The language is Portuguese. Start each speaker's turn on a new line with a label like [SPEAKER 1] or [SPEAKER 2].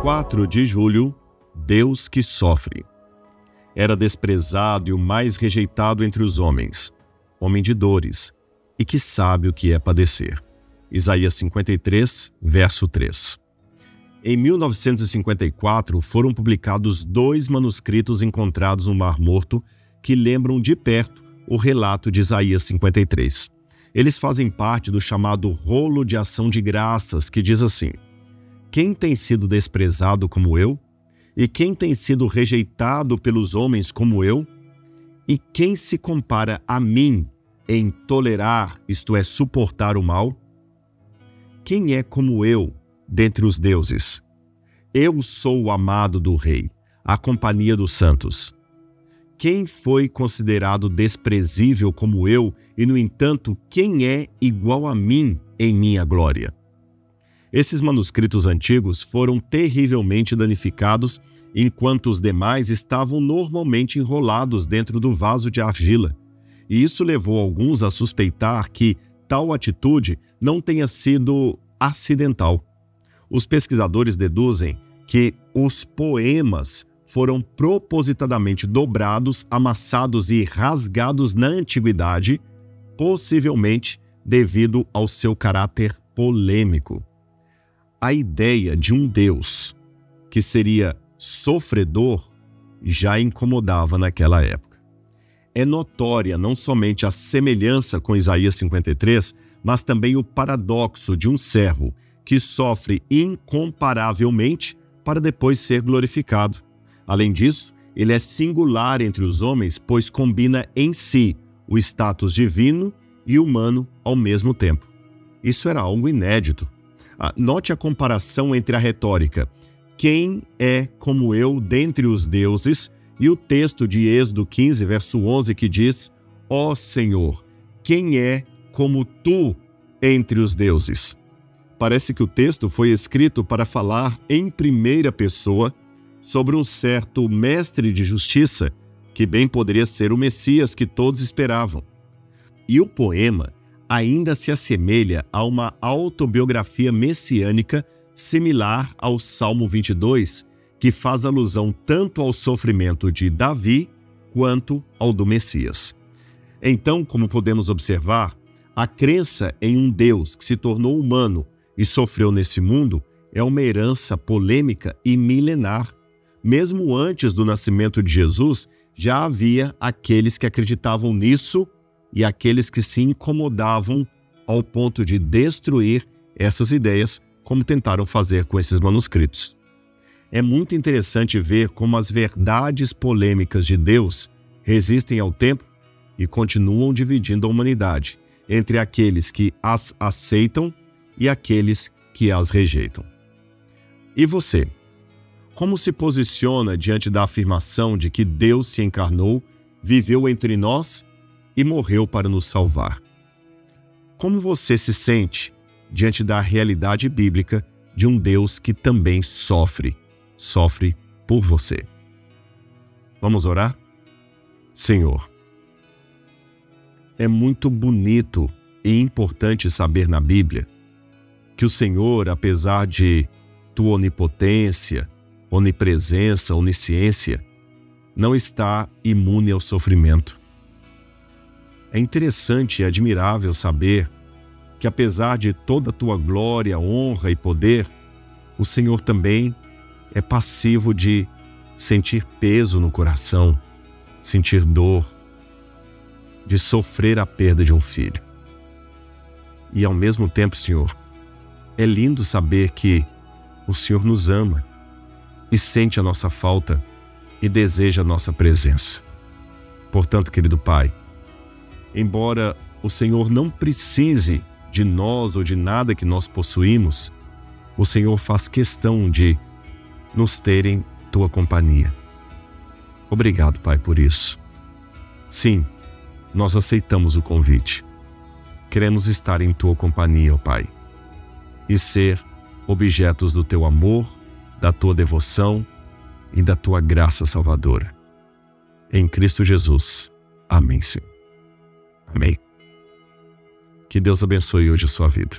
[SPEAKER 1] 4 de julho, Deus que sofre. Era desprezado e o mais rejeitado entre os homens, homem de dores, e que sabe o que é padecer. Isaías 53, verso 3. Em 1954, foram publicados 2 manuscritos encontrados no Mar Morto que lembram de perto o relato de Isaías 53. Eles fazem parte do chamado Rolo de Ação de Graças, que diz assim: quem tem sido desprezado como eu? E quem tem sido rejeitado pelos homens como eu? E quem se compara a mim em tolerar, isto é, suportar o mal? Quem é como eu dentre os deuses? Eu sou o amado do Rei, a companhia dos santos. Quem foi considerado desprezível como eu, e, no entanto, quem é igual a mim em minha glória? Esses manuscritos antigos foram terrivelmente danificados, enquanto os demais estavam normalmente enrolados dentro do vaso de argila. E isso levou alguns a suspeitar que tal atitude não tenha sido acidental. Os pesquisadores deduzem que os poemas foram propositadamente dobrados, amassados e rasgados na antiguidade, possivelmente devido ao seu caráter polêmico. A ideia de um Deus que seria sofredor já incomodava naquela época. É notória não somente a semelhança com Isaías 53, mas também o paradoxo de um servo que sofre incomparavelmente para depois ser glorificado. Além disso, ele é singular entre os homens, pois combina em si o status divino e humano ao mesmo tempo. Isso era algo inédito. Note a comparação entre a retórica "Quem é como eu dentre os deuses" e o texto de Êxodo 15, verso 11, que diz: ó Senhor, quem é como tu entre os deuses? Parece que o texto foi escrito para falar em primeira pessoa sobre um certo mestre de justiça, que bem poderia ser o Messias que todos esperavam. E o poema ainda se assemelha a uma autobiografia messiânica similar ao Salmo 22, que faz alusão tanto ao sofrimento de Davi quanto ao do Messias. Então, como podemos observar, a crença em um Deus que se tornou humano e sofreu nesse mundo é uma herança polêmica e milenar. Mesmo antes do nascimento de Jesus, já havia aqueles que acreditavam nisso e aqueles que se incomodavam ao ponto de destruir essas ideias, como tentaram fazer com esses manuscritos. É muito interessante ver como as verdades polêmicas de Deus resistem ao tempo e continuam dividindo a humanidade entre aqueles que as aceitam e aqueles que as rejeitam. E você? Como se posiciona diante da afirmação de que Deus se encarnou, viveu entre nós e morreu para nos salvar? Como você se sente diante da realidade bíblica de um Deus que também sofre por você? Vamos orar? Senhor, é muito bonito e importante saber na Bíblia que o Senhor, apesar de tua onipotência, onipresença, onisciência, não está imune ao sofrimento. É interessante e admirável saber que, apesar de toda a tua glória, honra e poder, o Senhor também é passivo de sentir peso no coração, sentir dor, de sofrer a perda de um filho. E ao mesmo tempo, Senhor, é lindo saber que o Senhor nos ama e sente a nossa falta e deseja a nossa presença. Portanto, querido Pai, embora o Senhor não precise de nós ou de nada que nós possuímos, o Senhor faz questão de nos ter em tua companhia. Obrigado, Pai, por isso. Sim, nós aceitamos o convite. Queremos estar em tua companhia, ó Pai, e ser objetos do teu amor, da tua devoção e da tua graça salvadora. Em Cristo Jesus. Amém, Senhor. Amém. Que Deus abençoe hoje a sua vida.